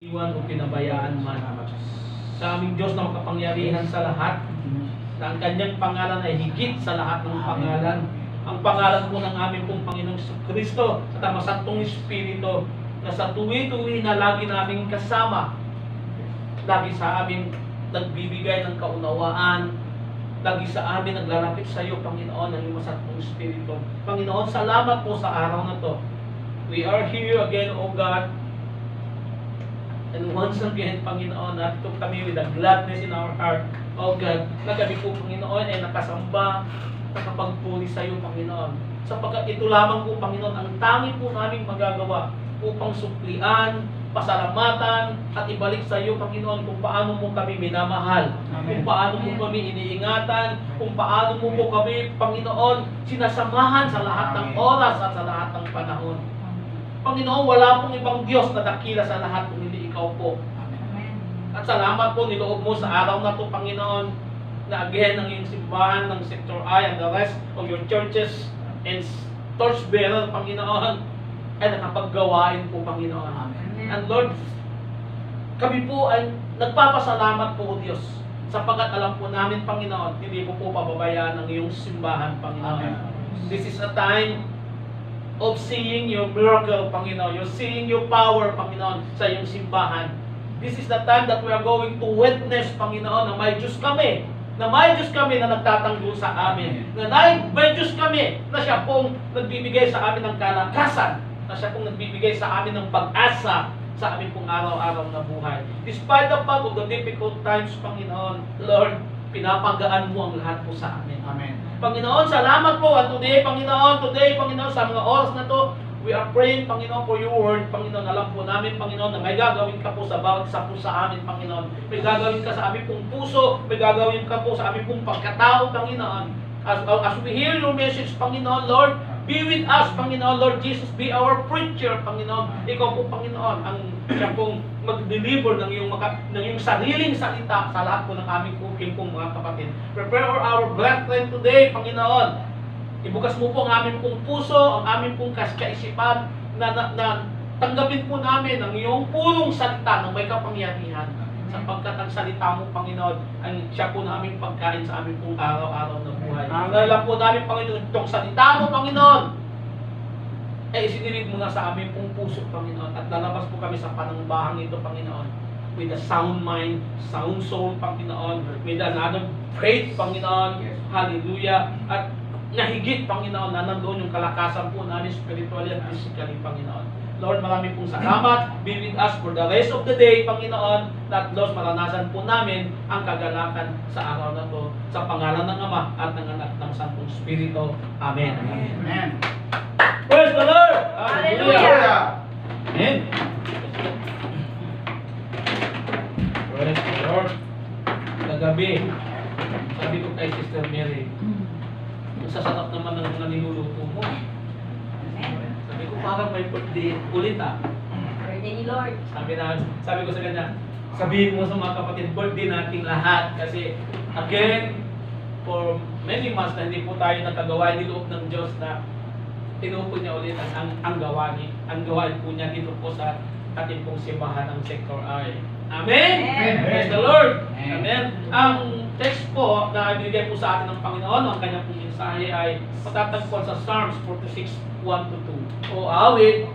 iwan o pinabayaan man. Sa aming Diyos na makapangyarihan sa lahat, na ang kanyang pangalan ay higit sa lahat ng pangalan. Ang pangalan po ng aming pong Panginoong Kristo at ang Masantong Espiritu na sa tuwi-tuwi na lagi naming kasama, lagi sa amin nagbibigay ng kaunawaan, lagi sa amin naglalapit sa iyo, Panginoon, ng iyong Masantong Espiritu. Panginoon, salamat po sa araw na to. We are here again, O God. And once again, Panginoon, nato kami with a gladness in our heart, oh God, na kami po, Panginoon, ay nakasamba, nakapagpuri sa iyo, Panginoon. Sapagkat ito lamang po, Panginoon, ang tangi po naming magagawa upang suklian, pasalamatan, at ibalik sa iyo, Panginoon, kung paano mo kami minamahal, kung paano mo kami iniingatan, kung paano mo po kami, Panginoon, sinasamahan sa lahat ng oras at sa lahat ng panahon. Panginoon, wala pong ibang Diyos na dakila sa lahat kung hindi ikaw po. Amen. At salamat po niloob mo sa araw na to, Panginoon, na again ang iyong simbahan ng Sector I and the rest of your churches and torchbearer, Panginoon, ay nakapaggawain po, Panginoon. Amen. And Lord, kami po ay nagpapasalamat po, Diyos, sapagkat alam po namin, Panginoon, hindi po pababayaan ang iyong simbahan, Panginoon. Amen. This is a time of seeing your miracle, Panginoon. You're seeing your power, Panginoon, sa iyong simbahan. This is the time that we are going to witness, Panginoon, na may Diyos kami. Na may Diyos kami na nagtatanggol sa amin. Na may Diyos kami na siya pong nagbibigay sa amin ng kalakasan. Na siya pong nagbibigay sa amin ng pag-asa sa amin pong araw-araw na buhay. Despite the fact of the difficult times, Panginoon, Lord, pinapagaan mo ang lahat po sa amin. Amen. Panginoon, salamat po. At today, Panginoon, sa mga oras na to, we are praying, Panginoon, for your word. Panginoon, alam po namin, Panginoon, na may gagawin ka po sa bawat isa po sa amin, Panginoon. May gagawin ka sa aming pong puso, may gagawin ka po sa aming pong pagkatao, Panginoon. As we hear your message, Panginoon, Lord, be with us, Panginoon, Lord Jesus, be our preacher, Panginoon. Ikaw po, Panginoon, ang siya pong mag-deliver ng iyong sariling salita sa lahat po ng aming pong mga kapatid. Prepare our brethren today, Panginoon. Ibukas mo po ang aming pong puso, ang aming pong kaisipan na tanggapin po namin ang iyong purong salita ng may kapangyarihan. Sapagkat ang salita mo, Panginoon, ang siya po na aming pagkain sa aming pong araw-araw na buhay. Alam po namin, Panginoon, itong salita mo, Panginoon, ay isinilig mo na sa aming pong puso, Panginoon. At lalabas po kami sa panambahang ito, Panginoon, with a sound mind, sound soul, Panginoon, with another faith, Panginoon. Hallelujah. At nahigit, Panginoon, na nandoon yung kalakasan po namin spiritually at physically, Panginoon. Lord, marami pong salamat. Be with us for the rest of the day, Panginoon. That, Lord, maranasan po namin ang kagalakan sa araw na to. Sa pangalan ng Ama at ng Anak ng Santong Espiritu. Amen. Amen. Praise the Lord! Hallelujah! Amen. Praise the Lord. Kagabi, sabi ko kay Sister Mary, sasarap naman ng mga niluluto mo. Sabi ko, parang may birthday ulit ah. Birthday ni Lord. Sabi ko sa kanya, sabihin mo sa mga kapatid, birthday nating lahat. Kasi, again, for many months na hindi po tayo nakagawa, niloob ng Diyos na tinupo niya ulit ang gawain po niya dito po sa ating pong simbahan ng Sector I. Amen? Amen. Praise the Lord! Amen. Amen. Ang text po na ibigay po sa atin ng Panginoon, ang kanyang pong mensahe ay matatagpuan sa Psalms 46, 1-2. O awit,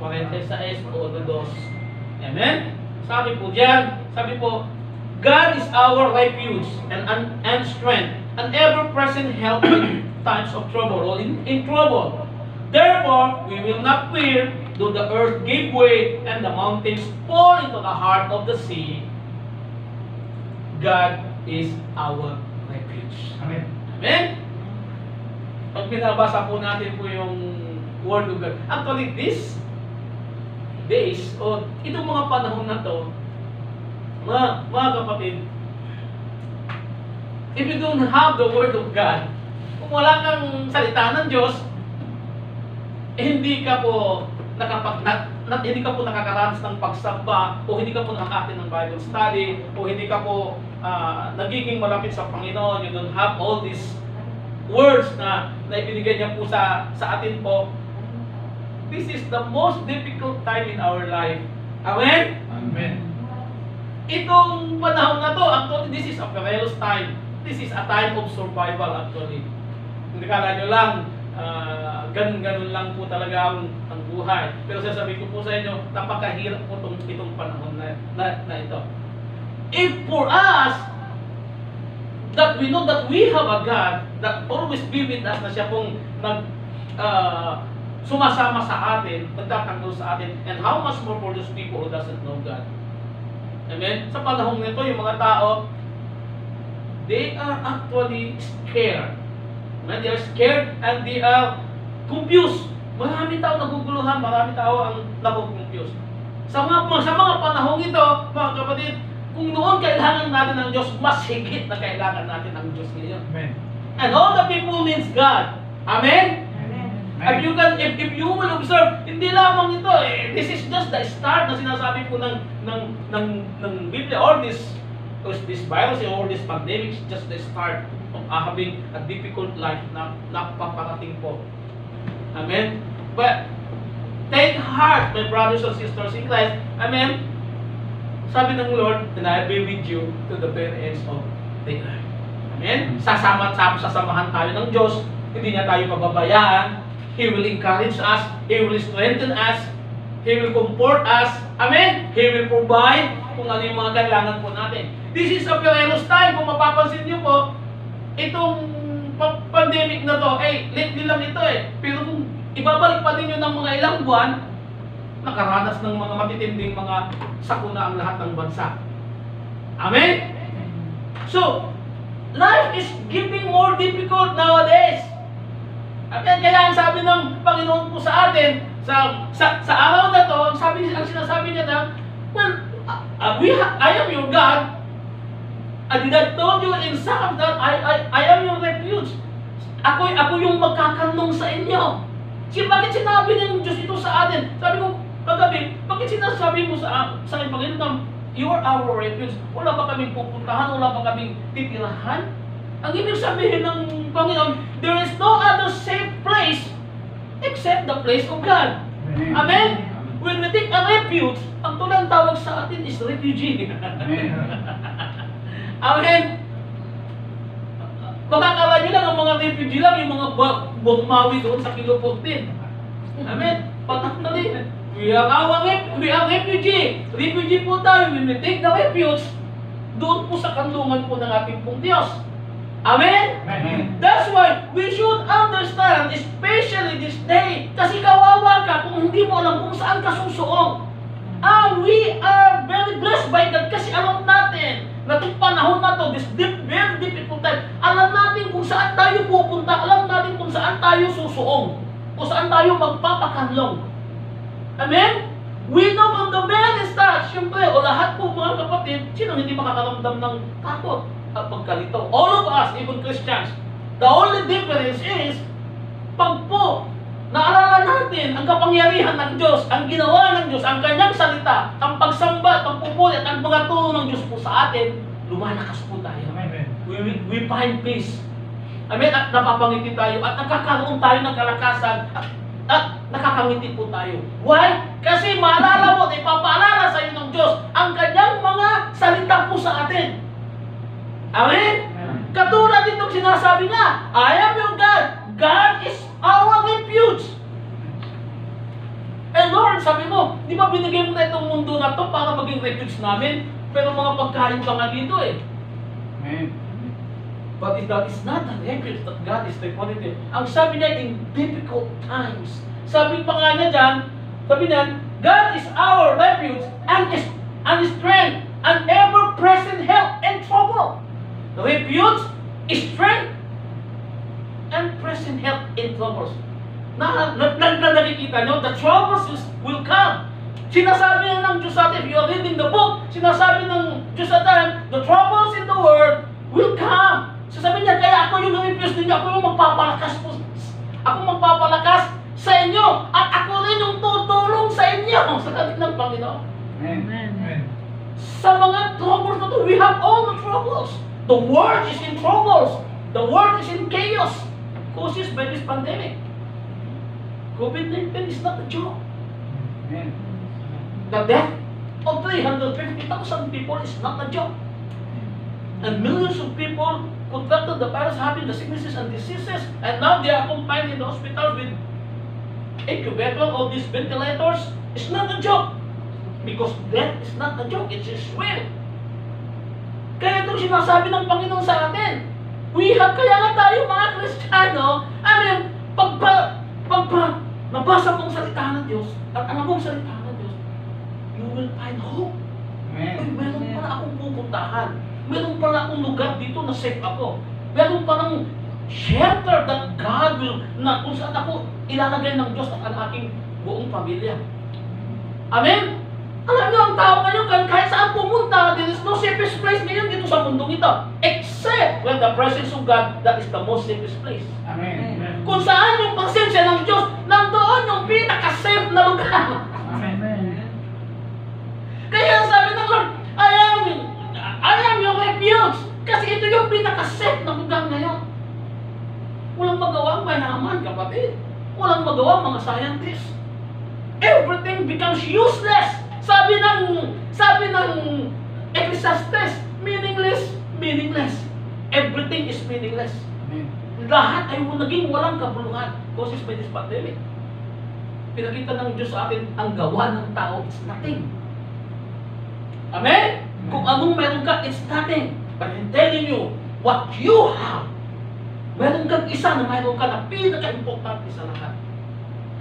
46 o 2. Amen? Sabi po diyan, sabi po, God is our refuge and strength, an ever-present help in times of trouble or in trouble. Therefore, we will not fear, though the earth give way and the mountains fall into the heart of the sea. God is our refuge. Amen. Amen? Pag binabasa po natin po yung Word of God, actually these days, o itong mga panahon na to, mga kapatid, if you don't have the Word of God, kung wala kang salita ng Diyos, hindi ka po nakakaranas ng pagsamba, o hindi ka po nakakatin ng Bible study, o hindi ka po nagiging malapit sa Panginoon. You don't have all these words na ibinigay niya po sa atin po. This is the most difficult time in our life. Amen? Amen. Itong panahon na to, actually, this is a perilous time. This is a time of survival actually. Hindi kala nyo lang, ganun-ganun lang po talaga ang buhay. Pero sasabihin ko po sa inyo, napakahirap po itong panahon na ito. If for us, that we know that we have a God that always be with us, na siya pong sumasama sa atin, nagtatanggol sa atin, and how much more for those people who doesn't know God. Amen? Sa panahon nito, yung mga tao, they are actually scared. Amen? They are scared and they are confused. Marami tao naguguluhan, marami tao ang nakukonfuse. Sa mga panahong ito, mga kapatid, kung noon kailangan natin ng Diyos, mas higit na kailangan natin ng Diyos ngayon. Amen. And all the people needs God. Amen? If you will observe, hindi lamang ito, this is just the start na sinasabi po ng Biblia, or this virus or this pandemic is just the start of having a difficult life na paparating po. Amen? But, take heart, my brothers and sisters in Christ. Amen? Sabi ng Lord, and I'll be with you to the very ends of the earth. Amen? Sasamahan tayo ng Diyos, hindi niya tayo pababayaan. He will encourage us, He will strengthen us, He will comfort us. Amen? He will provide kung ano yung mga kailangan po natin. This is a perilous time. Kung mapapansin niyo po, itong pandemic na to, lately lang ito Pero kung ibabalik pa ninyo ng mga ilang buwan, nakaranas ng mga matitinding mga sakuna ang lahat ng bansa. Amen? So, life is getting more difficult nowadays. Kaya ang sabi ng Panginoon po sa atin, sa araw na to, ang sinasabi niya na, well, I am your God. Did I told you in Psalm that I am your refuge? Ako yung magkakanlong sa inyo. Bakit sinabi ng Diyos ito sa atin? Sabi ko, kagabi, bakit sinasabi mo sa akin, Panginoon, you are our refuge? Wala ba kaming pupuntahan? Wala ba kaming titirahan? Ang ibig sabihin ng Panginoon, there is no other safe place except the place of God. Amen? When we take a refuge, ang tulang tawag sa atin is refugee. Amen? Makakala nyo lang ang mga refugee lang, yung mga bumawi doon sa Kilo 14. Amen? Patak na din. We are refugee. Refugee po tayo. When we take the refuge, doon po sa kanlungan po ng ating pong Diyos. Amen? Amen. That's why we should understand, especially this day, kasi kawawa ka kung hindi mo alam kung saan ka susuong. And we are very blessed by God kasi alam natin na itong panahon na to, this very difficult time, alam natin kung saan tayo pupunta, alam natin kung saan tayo susuong, kung saan tayo magpapakanlong. Amen? We know from the very start, siyempre, o lahat po mga kapatid, sino hindi makakaramdam ng takot at pagkalito? All of us, even Christians. The only difference is, pag po, naalala natin ang kapangyarihan ng Diyos, ang ginawa ng Diyos, ang kanyang salita, ang pagsamba, pagpupuli, at ang mga tulong ng Diyos po sa atin, lumalakas po tayo. Amen. We find peace. Amen? At napapangiti tayo, at nagkakaroon tayo ng kalakasan, at nakakangiti po tayo. Why? Kasi maalala mo, ipapaalala sa iyo ng Diyos ang kanyang mga salita po sa atin. Amen? Katulad itong sinasabi niya, I am your God. God is our refuge. And Lord, sabi mo, di ba binigay mo na itong mundo na to para maging refuge namin? Pero mga pagkain pa nga dito Amen. But that is not the refuge that God is referring. Ang sabi niya, in difficult times. Sabi pa nga niya dyan, sabi niya, God is our refuge and strength and ever-present help in trouble. Refuge, strength, and present help in troubles. Nakikita nyo, the troubles will come. Sinasabi na ng Diyos sa atin, if you are reading the book, sinasabi ng Diyos sa atin, the troubles in the world will come. Sasabi niya, kaya ako yung refuge ninyo, ako yung magpapalakas po. Ako magpapalakas sa inyo, at ako rin yung tutulong sa inyo, sa kalit ng Panginoon. Amen. Sa mga troubles na to, we have all the troubles. The world is in troubles. The world is in chaos caused by this pandemic. COVID-19 is not a joke. Amen. The death of 350,000 people is not a joke. And millions of people contracted the virus, having the sicknesses and diseases, and now they are confined in the hospital with incubator, all these ventilators. It's not a joke. Because death is not a joke, it's His will. Kaya itong sinasabi ng Panginoon sa atin, kaya nga tayo mga Kristiyano, nabasa mong salita ng Diyos, at alam mong salita ng Diyos, you will find hope. Ay, meron pala akong pupuntahan. Meron pala akong lugar dito na safe ako. Meron palang shelter that God will, na kung saan ako ilalagay ng Diyos at ang aking buong pamilya. Amen? Alam niyo, ang tao ngayon, kahit saan pumunta, there is no safest place ngayon dito sa mundong ito. Except when the presence of God, that is the most safest place. Amen. Kung saan yung presensya ng Diyos, nandoon yung pinaka-safe na lugar. Amen. Kaya sabi ng Lord, I am your refuge. Kasi ito yung pinaka-safe na lugar ngayon. Walang magawa ang mayaman, kapatid. Walang magawa ang mga scientists. Everything becomes useless. Sabi ng Ecclesiastes, meaningless. Everything is meaningless. Amen. Lahat ay naging walang kabuluhan caused by this pandemic. Pinakita ng Diyos sa atin, ang gawa ng tao is nothing. Amen? Kung anong meron ka, it's nothing. But I'm telling you, what you have, meron kang isa na meron ka na pinaka-importante sa lahat,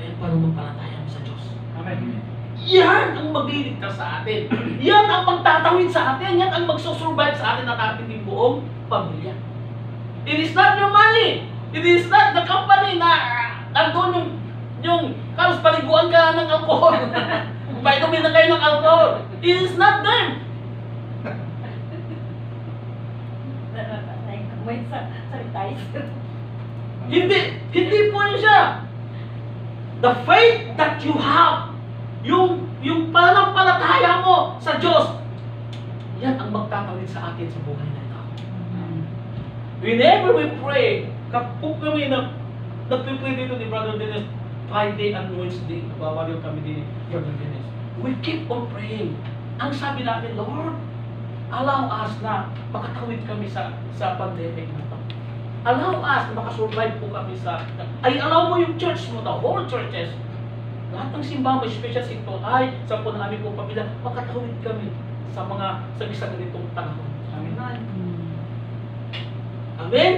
ay ang pananampalataya mo sa Diyos. Amen. Yan ang magliligtas sa atin. Yan ang magtatawid sa atin. Yan ang magsusurvive sa atin at ating buong pamilya. It is not your money. It is not the company na nandun yung karos paliguan ka ng alcohol. Painumin na kayo ng alcohol. It is not them. Wait sa sanitizer. Hindi po yun siya. The faith that you have, yung pananampalataya mo sa Diyos, yan ang magtatawid sa atin sa buhay na ito. Whenever we pray, kapag kami nagpipray dito ni Brother Dennis, Friday and Wednesday, nabawal kami ni Brother Dennis, we keep on praying. Ang sabi natin, Lord, allow us na makatawid kami sa pandemic na ito. Allow us na makasurvive po kami allow mo yung church mo, the whole churches, lahat ng simbahan, especially sa ito, sa po na aming pong pamilya, makatawid kami sa isa ganitong panahon. Amen. Amen?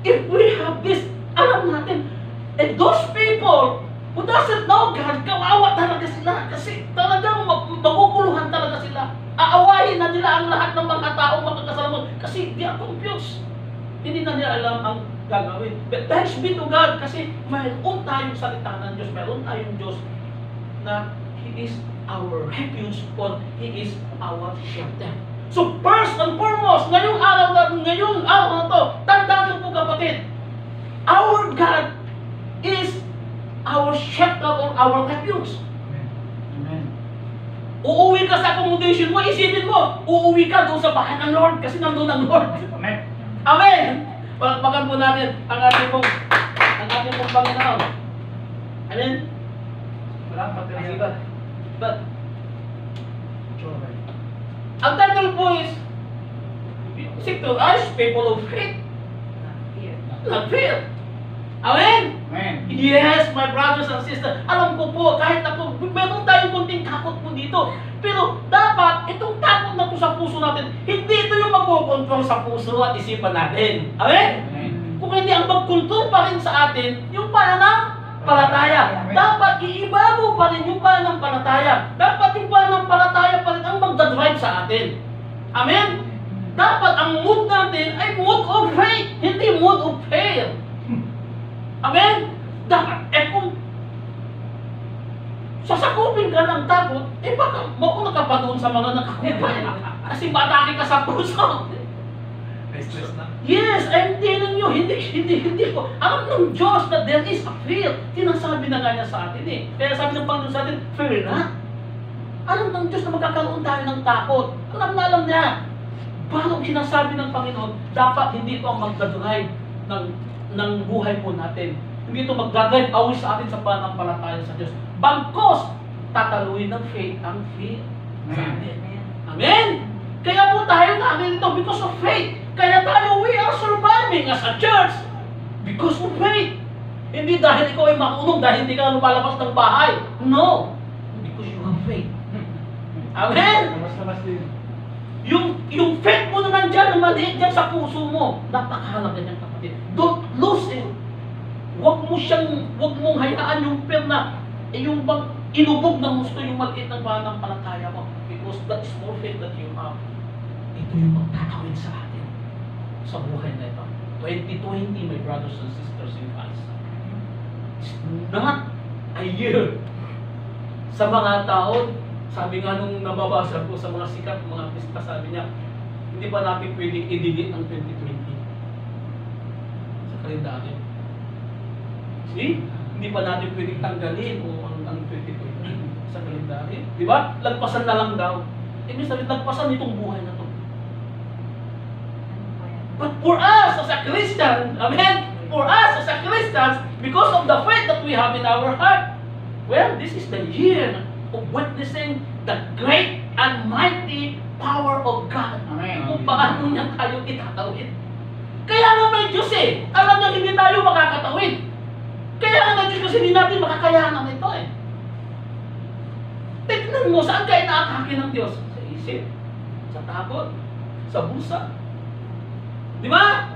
If we have this, alam natin, and those people who doesn't know God, kawawa talaga sila kasi talagang maguguluhan talaga sila. Aawahin na nila ang lahat ng mga tao makakasalamuhan kasi they are confused. Hindi na nila alam ang gagawin. But thanks be to God kasi mayroon tayong salita ng Diyos, mayroon tayong Diyos na He is our refuge or He is our shelter. So first and foremost, ngayong araw na to, tandaan niyo po kapatid, our God is our shelter or our refuge. Amen. Uuwi ka sa accommodation mo, isipin mo, uuwi ka doon sa bahay ng Lord kasi nandun ang Lord. Amen. Amen! Palakpakan po natin ang ating pong Panginoon. Amen? Walang material. But, Joy. ang title po is, seek to us, people of faith, Here. not fear. Amen? Amen. Yes, my brothers and sisters. Alam ko po, kahit ako, meron tayong kunting takot po dito. Pero dapat, itong takot na to sa puso natin, hindi ito yung magkukontrol sa puso at isipan natin. Amen? Amen. Kung hindi ang magkontrol pa rin sa atin, yung pananampalataya. Dapat iibabaw pa rin yung pananampalataya. Dapat yung pananampalataya pa rin ang magdadrive sa atin. Amen? Dapat ang mood natin ay mood of faith, hindi mood of fear. Amen? Dapat, kung sasakupin ka ng takot, baka mauna ka pa doon sa mga nakakupay. Kasi matake ka sa puso. Stress na. Yes, I'm telling you, hindi po. Alam ng Diyos that there is a fear. Tinasabi na nga niya sa atin eh. Kaya sabi ng Panginoon sa atin, fear not. Alam ng Diyos na magkakaroon tayo ng takot. Alam niya. Bago sinasabi ng Panginoon, dapat hindi ito ang magdadrive ng buhay po natin. Hindi ito magdadrive away sa atin sa pananampalataya sa Diyos. Bagkos, tataluin ng faith ang fear. sa atin. Amen. Amen? Kaya po tayo narito because of faith. Kaya tayo, we are surviving as a church because of faith. Hindi dahil ikaw ay makunong, dahil hindi ka lumalabas ng bahay. No. Because you have faith. Amen? Labas-labas din. Yung faith mo na nandyan, maliit dyan sa puso mo, napakahalaga niyan, kapatid. Don't lose it. Huwag mong hayaan yung faith na, yung bang inubog ng gusto yung maliit ng pananampalataya mo. Because that small faith that you have, ito yung magtatawid sa atin sa buhay na ito. 2020, my brothers and sisters in Christ. It's not a year. Sa mga taon, sabi nga nung nababasa ko sa mga sikat, mga artista, sabi niya, hindi pa natin pwedeng i-delete ang 2020 sa kalendaryo. See? Hindi pa natin pwedeng tanggalin ang 2020 sa kalendaryo. Di ba? Lagpasan na lang daw. Ibig sabihin, lagpasan itong buhay na to. But for us as a Christian, amen? For us as a Christians, because of the faith that we have in our heart, well, this is the year of witnessing the great and mighty power of God. Amen. Kung paano niya tayo itatawid. Kaya nga may Diyos eh. Alam niya hindi tayo makakatawid. Kaya nga may Diyos kasi hindi natin makakayanan ito eh. Tignan mo, saan ka inaatake ng Diyos? Sa isip, sa takot, sa bulsa. Di ba?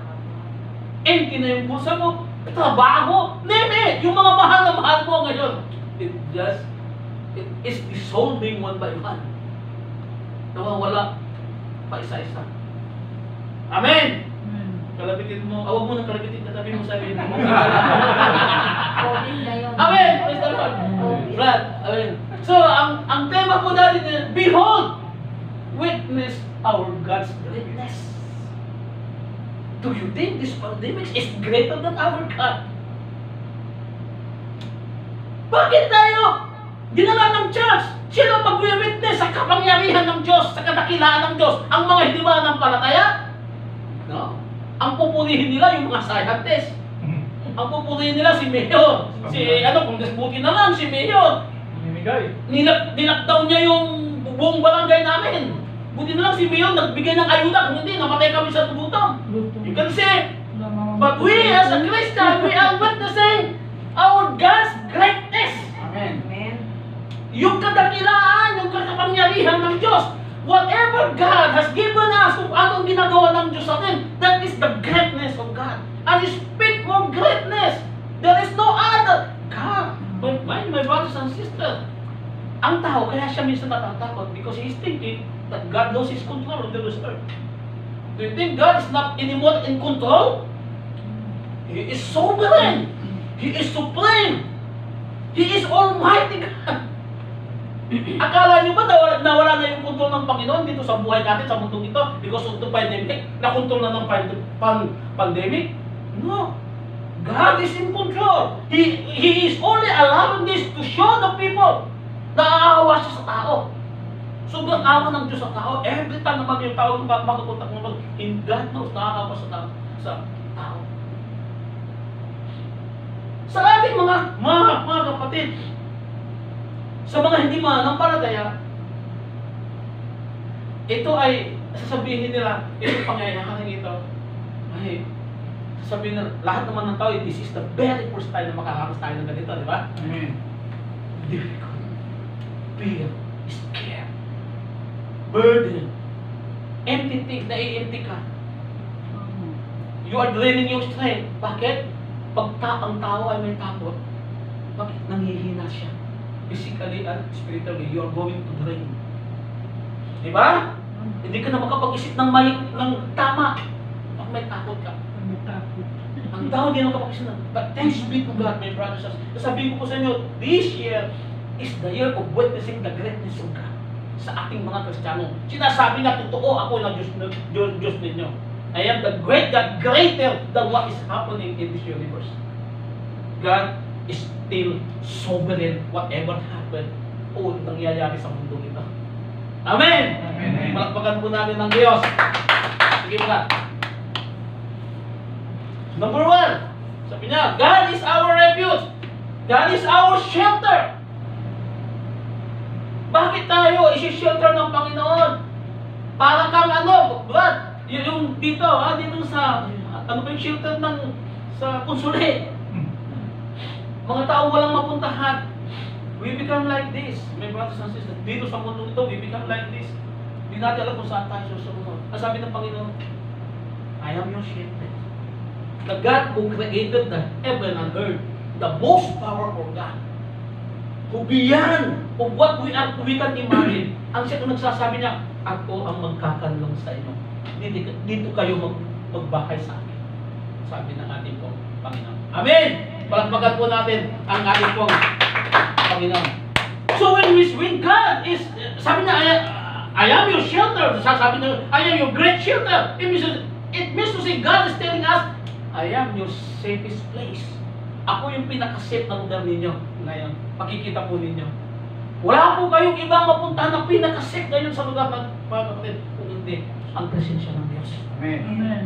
Empty na yung bulsa mo. Trabaho. Name it. Yung mga mahal na mahal mo ngayon. It is dissolving one by one. Nawawala pa isa-isa. Amen! Kalabitin mo. Awag mo nang kalabitin. Katabi mo sabihin mo. COVID na yun. Amen! Praise the Lord! Brad, amen. So, ang tema po natin is, behold, witness our God's greatness. Do you think this pandemic is greater than our God? Bakit tayo dinala ng church? Sino mag-witness sa kapangyarihan ng Diyos, sa kadakilaan ng Diyos? Ang mga hindi mananampalataya? No. Ang pupunihin nila yung mga scientists. Ang pupunihin nila si Mayor. Kung desbuti na lang, si Mayor. Namimigay. Dinakdaw niya yung buong barangay namin. Buti na lang si Mayor nagbigay ng ayuda. Kung hindi, namatay kami sa gutom. You can say, but we as a Christian, we are witnessing our God's greatness. Amen. Amen. Yung kadakilaan, yung kapangyarihan ng Diyos. Whatever God has given us, kung anong ginagawa ng Diyos sa atin, that is the greatness of God. And He speak more greatness. There is no other God. But my brothers and sisters, ang tao, kaya siya minsan natatakot because he is thinking that God loses control of this earth. Do you think God is not anymore in control? He is sovereign. He is supreme. He is Almighty God. Akala niyo ba nawala na yung kontrol ng Panginoon dito sa buhay natin, sa mundong ito, because of the pandemic? Nakontrol na ng pandemic? No. God is in control. He is only allowing this to show the people na aawa siya sa tao. Sobrang awa ng Diyos sa tao. Every time naman yung tao makakontak mo, God knows naaawa sa tao. Sa ating mga kapatid, sa mga hindi mananampalataya, ito ay sasabihin nila, ito pangyayari ito, ay sasabihin nila, lahat naman ng tao, this is the very first time na makakakas tayo ng ganito, di ba? Amen. Difficult, fear, scared, burden, empty, nai-empty ka. You are draining your strength. Bakit? Pag ang tao ay may takot, bakit nanghihina siya? Physically and spiritually, you are going to drain. Di ba? Hindi ka na makapag-isip ng tama. Pag may takot ka. Ang tao hindi na makapag-isip ng. But thanks be to God, my brothers and sisters. Sabihin ko po sa inyo, this year is the year of witnessing the greatness of God sa ating mga Kristiyano. Sinasabi na totoo ako na Diyos ninyo. I am the greater than what is happening in this universe. God is still sovereign whatever happened o nangyayari sa mundo ito. Amen! Amen. Palakpakan po natin ng Diyos. Sige mga. Number 1, sabi niya, God is our refuge. God is our shelter. Bakit tayo isi-shelter ng Panginoon? Para kang ano, Brad, yung dito, dito sa, ano ba yung shelter sa konsulate? Mga tao walang mapuntahan. We become like this. My brothers and sisters, dito sa mundo ito, we become like this. Hindi natin alam kung saan tayo susunod. Ang sabi ng Panginoon, I am your shepherd. The God who created the heaven and earth, the most powerful God, who beyond of what we can imagine, ang siya kung nagsasabi niya, ako ang magkakanlong sa inyo. Dito kayo magbahay sa akin. Sabi ng ating pong Panginoon. Amen! Palakpakan po natin ang ating pong Panginoon. So when God is, sabi niya, I am your shelter. Sabi niya, I am your great shelter. It means to say, God is telling us, I am your safest place. Ako yung pinaka-safe na lugar ninyo ngayon. Pakikita po ninyo. Wala po kayong ibang mapuntahan na pinaka-safe ngayon sa lugar ng mga kapatid. Kung hindi, ang presensya ng Diyos. Amen. Amen.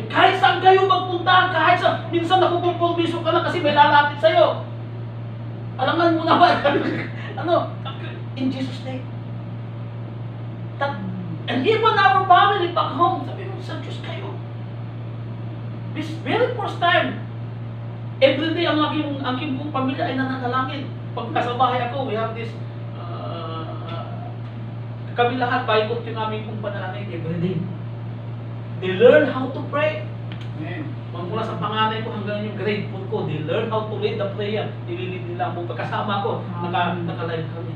Kahit saan kayo magpunta, kahit saan, minsan nakukumpromiso ka na kasi may lalapit sa'yo. Alangan mo na ba? In Jesus' name. And even our family back home, sabi mo, sa Diyos kayo. This very first time, every day ang aking buong pamilya ay nananalangin. Pag nasa bahay ako, we have this, kami lahat, paikot yung aming pong panalangin every day. They learn how to pray. Amen. Mula sa panganay ko hanggang yung grade 4 ko, they learn how to lead the prayer. Nililid nila mo. Pagkasama ko, naka-live kami.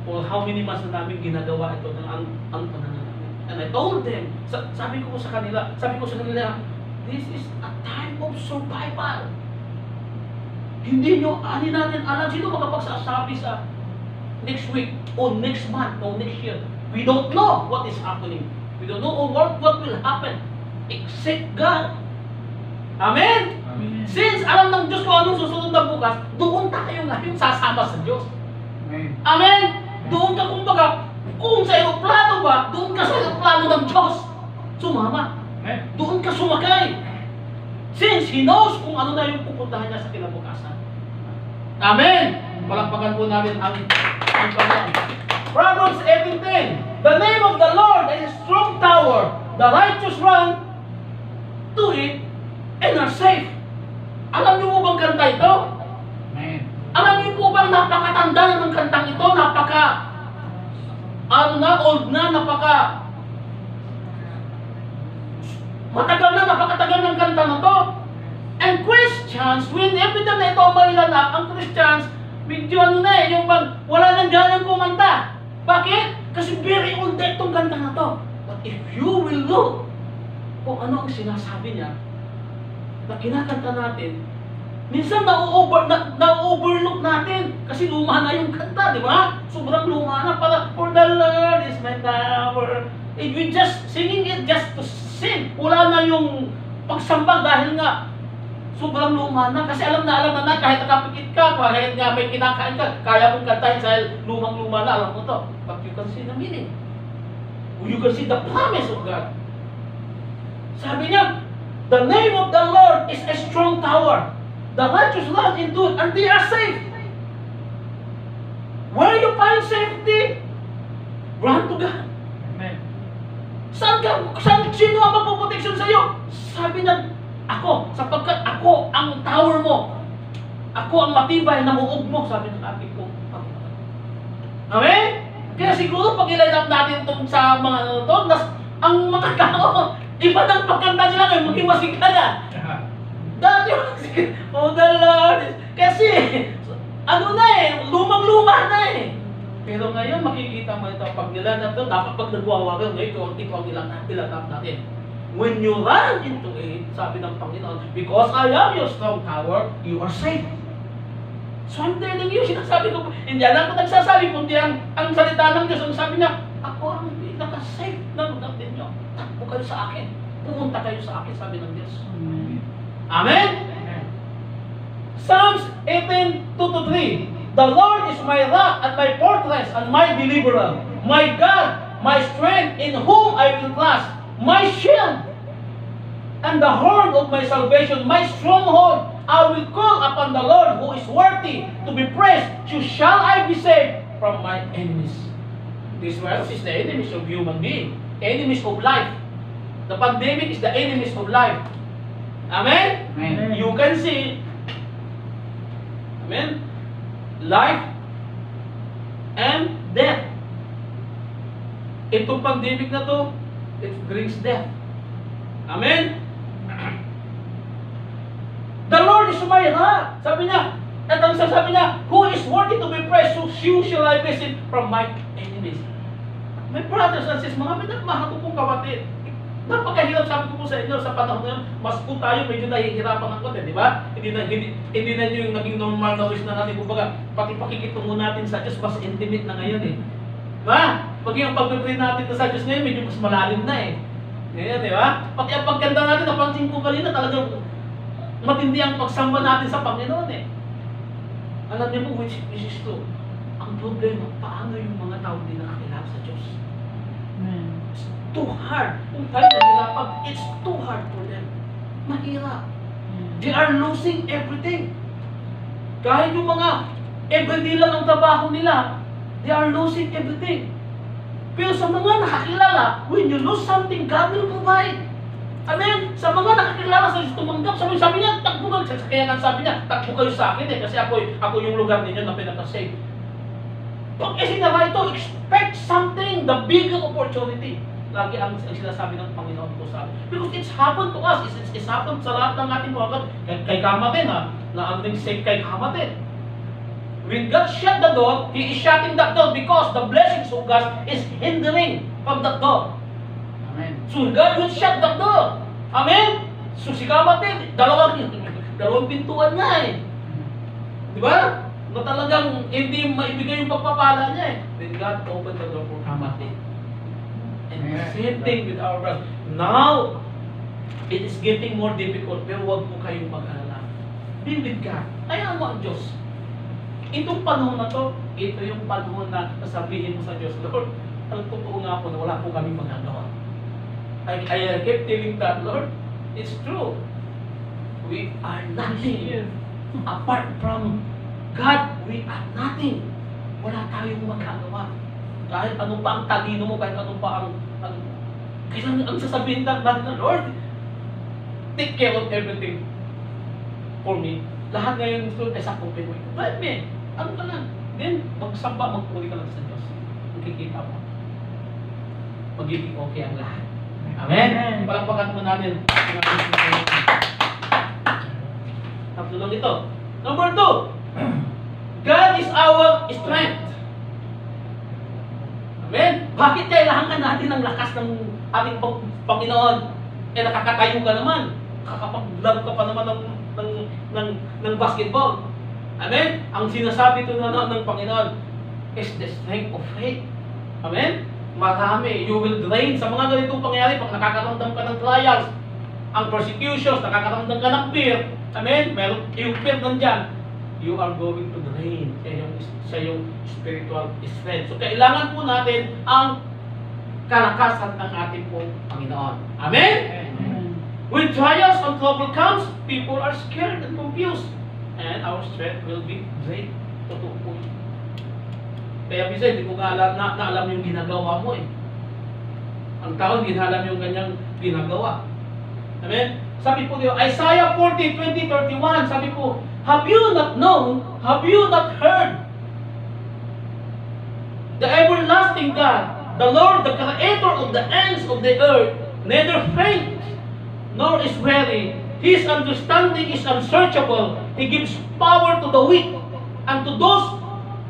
For how many months na namin ginagawa ito ng ang pananalangin. And I told them, sabi ko sa kanila, this is a time of survival. Hindi nyo, ani natin alam, sino makapagsasabi sa next week, o next month, o next year. We don't know what is happening. We don't know what will happen. Except God. Amen? Amen. Since alam ng Diyos kung anong susunod na bukas, doon tayo ngayon sasama sa Diyos. Amen. Amen? Doon ka kumbaga, kung sa aeroplano ba, doon ka sa aeroplano ng Diyos. Sumama. Amen. Doon ka sumakay. Since He knows kung ano na yung pupuntahan niya sa kinabukasan. Amen? Palakpakan po natin ang Panginoon. Proverbs 18:10. The name of the Lord is a strong tower. The righteous run to it and are safe. Alam niyo po bang kanta ito? Amen. Alam niyo po bang napakatanda ng kantang ito? Old na, matagal na, napakatagal ng kanta na to. And Christians, when every time na ito ang mailanap, ang Christians, medyo yung wala nang ganang kumanta. Bakit? Kasi very old na itong kanta na to. But if you will look kung ano ang sinasabi niya, na kinakanta natin, minsan na-overlook natin kasi luma na yung kanta, di ba? Sobrang luma na para, for the Lord is my tower. We just singing it just to sing. Wala na yung pagsambag dahil nga sobrang luma na. Kasi alam na kahit nakapikit ka, kahit nga may kinakain ka, kaya mong kantahin dahil lumang-luma na, alam mo to. But you can see the meaning. You can see the promise of God. Sabi niya, the name of the Lord is a strong tower. The righteous run into it and they are safe. Where you find safety? Run to God. Amen. Sino ang magpuproteksyon sa iyo? Sabi niya, ako, sapagkat ako ang tower mo. Ako ang matibay na muog mo, sabi ng ating pong Panginoon. Amen? Kaya siguro pag iline up natin itong sa mga ang mga tao, iba ng pagkanta nila ngayon, maging masigla na. Dati oh the Lord. Kasi, lumang-luma na eh. Pero ngayon, makikita mo ito, pag nilanap ito, dapat pag nagwawagan, ito ang nilanap natin. When you run into it, sabi ng Panginoon, because I am your strong tower, you are safe. So I'm telling you, sinasabi ko, hindi alam ko nagsasabi, kundi ang salita ng Diyos, ang sabi niya, ako ang pinaka-safe na lugar ninyo. Takbo kayo sa akin. Pumunta kayo sa akin, sabi ng Diyos. Amen? Psalms 18:2-3. The Lord is my rock and my fortress and my deliverer, my God, my strength in whom I will trust, my shield and the horn of my salvation, my stronghold. I will call upon the Lord who is worthy to be praised. So shall I be saved from my enemies. This virus is the enemies of human being, enemies of life. The pandemic is the enemies of life. Amen? Amen. You can see, amen, life and death. Itong pandemic na to, it brings death. Amen? The Lord is my rock. Sabi niya, at ang sasabi niya, who is worthy to be praised, so you shall I visit from my enemies. My brothers and sisters, mga pinagmahal ko pong kapatid, napakahirap, sabi ko po sa inyo, sa panahon ngayon, mas po tayo medyo nahihirapan ng konti, di ba? Hindi na yung naging normal na wish na natin, kumbaga, pati pakikitungo natin sa Diyos, mas intimate na ngayon eh. Diba? Pag yung pag-pray natin sa Diyos ngayon, medyo mas malalim na eh. Ganyan, di ba? Pati ang pagkanda natin, napansin ko kanina, talagang matindi ang pagsamba natin sa Panginoon eh. Alam niyo po, which is true. Ang problema, paano yung mga tao hindi nakakilala sa Diyos? It's too hard. Kung tayo nahirapan, it's too hard for them. Mahirap. They are losing everything. Kahit yung mga everyday lang ang trabaho nila, they are losing everything. Pero sa mga nakakilala, when you lose something, God will provide. Amen? Sa mga nakakilala sa Diyos tumanggap, sabi niya, takbo ka. Kaya nga sabi niya, takbo kayo sa akin eh, kasi ako yung lugar ninyo na pinaka-save. Pag isinara ito, expect something, the bigger opportunity. Lagi ang sinasabi ng Panginoon ko sa akin. Because it's happened to us, it's happened sa lahat ng ating mga kay Kama din ha, na ang save kay Kama din. When God shut the door, He is shutting that door because the blessings of God is hindering from that door. Amen. So God will shut the door. Amen? So si Kama din, dalawang pintuan nga eh. Di ba? Na talagang hindi maibigay yung pagpapala niya eh. Then God opened the door for Kama din. And same thing with our brothers. Now, it is getting more difficult, pero huwag mo kayong mag-alala. Be with God. Kaya mo ang Diyos. Itong panahon na to, ito yung panahon na sasabihin mo sa Diyos, Lord, ang totoo nga po na wala po kami magagawa. I kept telling that, Lord, it's true. We are nothing. Apart from God, we are nothing. Wala tayong magagawa. Kahit ano pa ang talino mo, kahit ano pa kailan ang sasabihin natin na, Lord, take care of everything for me. Lahat ngayon gusto ay sakupin mo. But me, ano ka lang? Then, magsamba, magpuri ka lang sa Diyos. Makikita mo. Magiging okay ang lahat. Amen? Palakpakan mo natin. Tatlo lang ito. Number 2, God is our strength. Amen? Bakit kailangan natin ng lakas ng ating Panginoon? Eh nakakatayo ka naman. Kakapag-love ka pa naman ng basketball. Amen? Ang sinasabi ito ng Panginoon is the strength of faith. Amen? Marami. You will drain sa mga ganitong pangyayari pag nakakaramdam ka ng trials, ang persecutions, nakakaramdam ka ng fear. Amen? Meron yung fear nandyan. You are going to drain sa yung spiritual strength. So, kailangan po natin ang kalakasan ng ating pong Panginoon. Amen? Amen. When trials and trouble comes, people are scared and confused. And our strength will be drained. Totoo po. Kaya bisa, hindi ko alam yung ginagawa mo eh. Ang tao hindi alam yung ganyang ginagawa. Amen? Sabi po niyo, Isaiah 40:20-31, sabi po, have you not known, have you not heard, the everlasting God, the Lord, the creator of the ends of the earth, neither faints nor is weary. His understanding is unsearchable. He gives power to the weak, and to those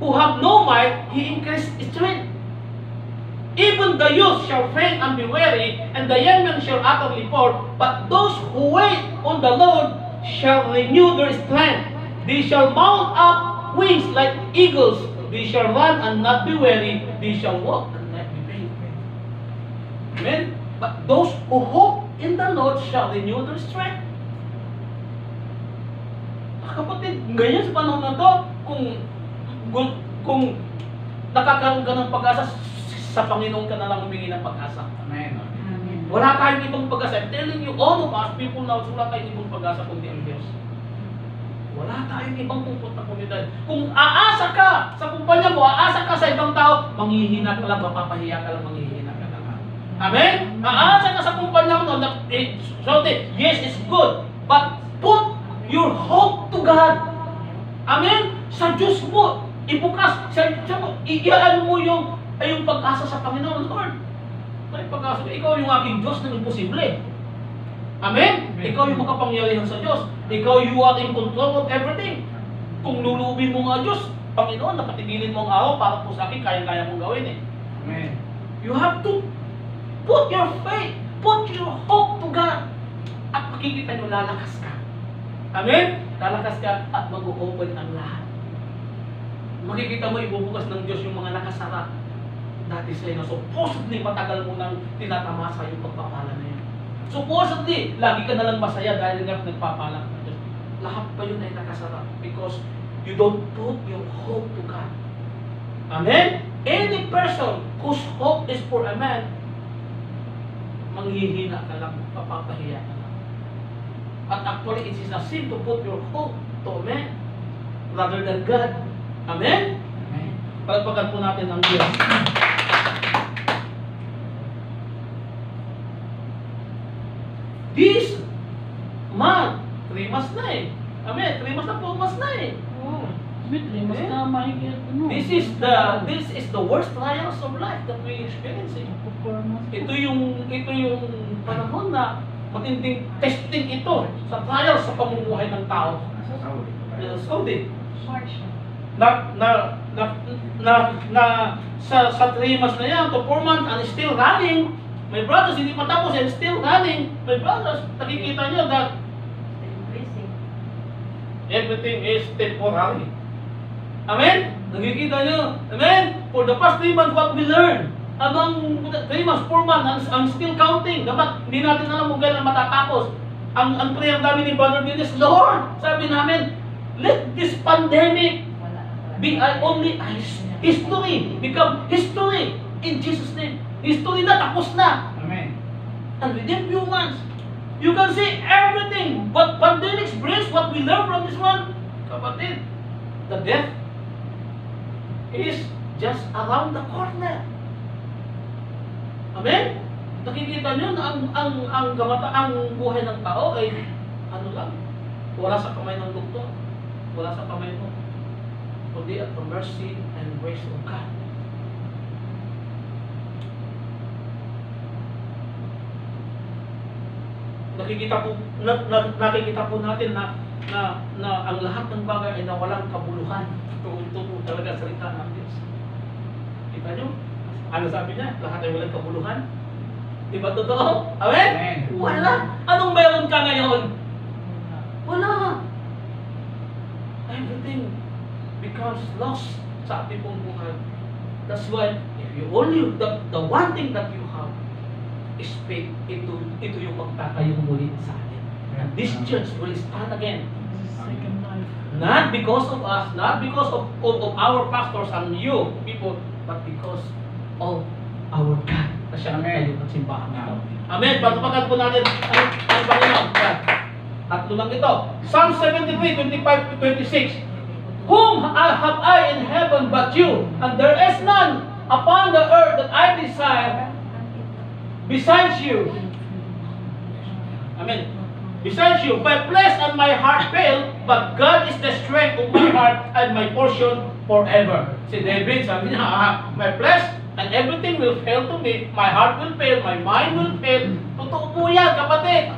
who have no might, He increases strength. Even the youth shall faint and be weary, and the young men shall utterly fall. But those who wait on the Lord shall renew their strength. They shall mount up wings like eagles. They shall run and not be weary. They shall walk and not be faint. Amen? But those who hope in the Lord shall renew their strength. Kapatid, ganyan sa panahon na to, kung nakakaroon ka ng pag-asa, sa Panginoon ka na lang humingi ng pag-asa. Amen. Wala tayong ibang pag-asa. I'm telling you, all of us, people now, wala tayong ibang pag-asa kundi ang Diyos. Wala tayong ibang pupuntang komunidad. Kung aasa ka sa kumpanya mo, aasa ka sa ibang tao, manghihina ka lang, mapapahiya ka lang, manghihina ka lang. Amen? Aasa ka sa kumpanya mo, yes, it's good, but put your hope to God. Amen? Sa Diyos mo, ibukas, iyaan mo yung pag-asa sa Panginoon, Lord. Ay, pag-asa, ikaw yung aking Diyos na imposible. Amen? Ikaw yung makapangyarihan sa Diyos. Ikaw you are in control of everything. Kung lulubin mo nga Diyos, Panginoon, nakatigilin mo ang araw para po sa akin, kaya-kaya mong gawin eh. Amen. You have to put your faith, put your hope to God. At makikita nyo, lalakas ka. Amen? Lalakas ka at mag-open ang lahat. Makikita mo, ibubukas ng Diyos yung mga nakasara. Dati sa'yo na supposedly matagal mo nang tinatamasa yung pagpapala na yun. Supposedly, lagi ka nalang masaya dahil nga nagpapala ng Diyos. Lahat pa yun ay nakasara because you don't put your hope to God. Amen? Any person whose hope is for a man, manghihina ka lang, papapahiya ka lang. At actually, it is a sin to put your hope to a man rather than God. Amen? Amen. Palagpagan po natin ang Diyos. This month, 3 months na eh. Amen, 3 months na, 4 months na eh. Oh, mas na mahigit, ano? This is the worst trials of life that we experience eh. Ito yung panahon na matinding testing ito sa trials sa pamumuhay ng tao. Saudi. March. Sa 3 months na yan to 4 months and still running. My brothers, hindi pa tapos and still running. My brothers, nakikita nyo that Still increasing. everything is temporary. Amen? Nakikita nyo? Amen? For the past 3 months, what we learn? Abang 3 months, 4 months, I'm still counting. Dapat hindi natin alam kung kailan matatapos. Ang prayer namin ni Brother Bill is, Lord, sabi namin, let this pandemic be only a history, become history in Jesus' name. History na, tapos na. Amen. And within few months, you can see everything. But pandemics brings what we learn from this one. Kapatid, the death is just around the corner. Amen? Nakikita nyo na ang buhay ng tao ay ano lang, wala sa kamay ng doktor, wala sa kamay mo, kundi at the mercy and grace of God. Nakikita po natin na ang lahat ng bagay ay nawalang kabuluhan. Totoo talaga salita ng Diyos. Kita nyo? Ano sabi niya? Lahat ay walang kabuluhan. Di ba totoo? Amen? Amen. Wala. Anong meron ka ngayon? Wala. Everything becomes lost sa ating pong buhay. That's why, if you only, the one thing that you have is faith, ito yung magtatayo muli sa atin. And this church will stand again. Second life. Not because of us, not because of our pastors and you people, but because of our God. Na siya ang tayo ng simbahan nito. Amen. Pagpapagat po natin ang Panginoon. Tatlo lang ito. Psalm 73, 25-26. Whom have I in heaven but you? And there is none upon the earth that I desire besides you. Amen. Besides you, my flesh and my heart fail, but God is the strength of my heart and my portion forever. Si David, sabi niya, my flesh and everything will fail to me, my heart will fail, my mind will fail. Totoo po yan, kapatid.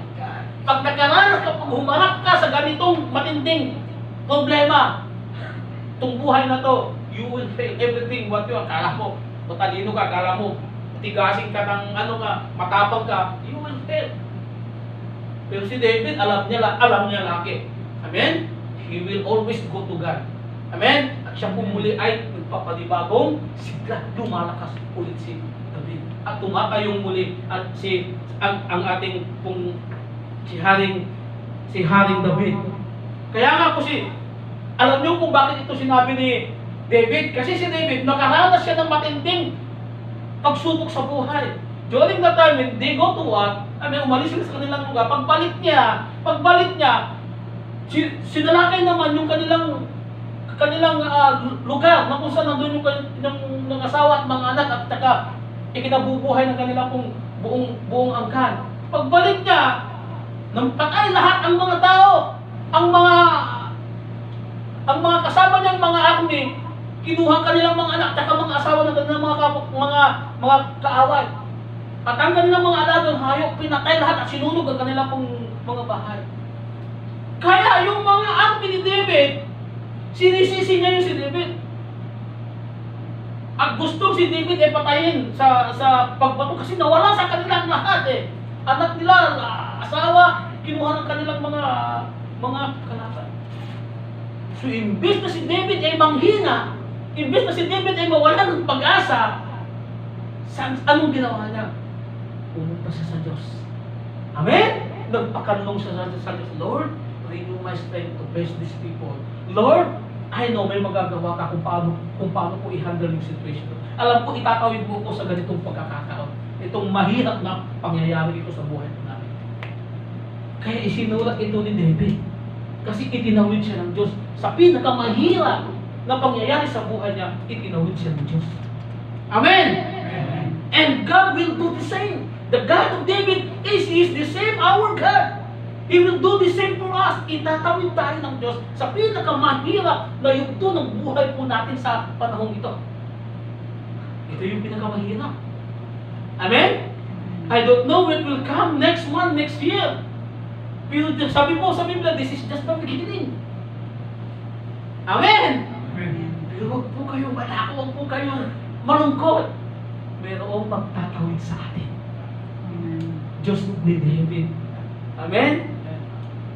Pag nagkaranas ka, pag humarap ka sa ganitong matinding problema, itong buhay na to, you will fail everything what you akala mo. Matalino ka, akala mo, tigasin ka ng ano ka, matapang ka, you will fail. Pero si David, alam niya lagi. Amen? He will always go to God. Amen? At siya pumuli ay nagpapanibagong sigla, lumalakas ulit si David. At tumakayong muli at ang ating pong si Haring David. Kaya nga po alam niyo kung bakit ito sinabi ni David? Kasi si David, nakaranas siya ng matinding pagsubok sa buhay. During the time when they go to war, umalis sila sa kanilang lugar, pagbalik niya, Sinalakay naman yung kanilang lugar na kung saan nandun yung asawa at mga anak at saka ikinabubuhay ng kanilang buong angkan. Pagbalik niya, nang patay lahat ang mga tao, ang mga kasama niyang mga akni, kinuha kanilang mga anak at mga asawa ng kanilang mga kaaway. At ang kanilang mga alagang hayop, pinatay lahat at sinunog ang kanilang mga bahay. Kaya yung mga akni ni David, sinisisi niya yung si David. At gusto si David ay patayin sa pagbato kasi nawala sa kanilang lahat eh. Anak nila, asawa, kinuha ng kanilang mga kalaban. So imbes na si David ay manghina, imbes na si David ay mawala ng pag-asa, anong ginawa niya? Pumunta siya sa Diyos. Amen? Nagpakanlong siya sa Diyos. Lord, renew my strength to face these people. Lord, I know may magagawa ka kung paano ko i-handle yung situation. Alam ko itatawid mo ko sa ganitong pagkakataon. Itong mahirap na pangyayari ito sa buhay namin. Kaya isinulat ito ni David. Kasi itinawid siya ng Diyos. Sa pinakamahirap na pangyayari sa buhay niya, itinawid siya ng Diyos. Amen! Amen. And God will do the same. The God of David is the same our God. He will do the same for us. Itatawid tayo ng Diyos sa pinakamahirap na yugto ng buhay po natin sa panahong ito. Ito yung pinakamahirap. Amen? I don't know when will come next month, next year. Pero sabi po sa Biblia, this is just the beginning. Amen? Amen. Pero huwag po kayong malako, huwag po kayong malungkot. Mayroong magtatawid sa atin. Diyos ni David. Amen?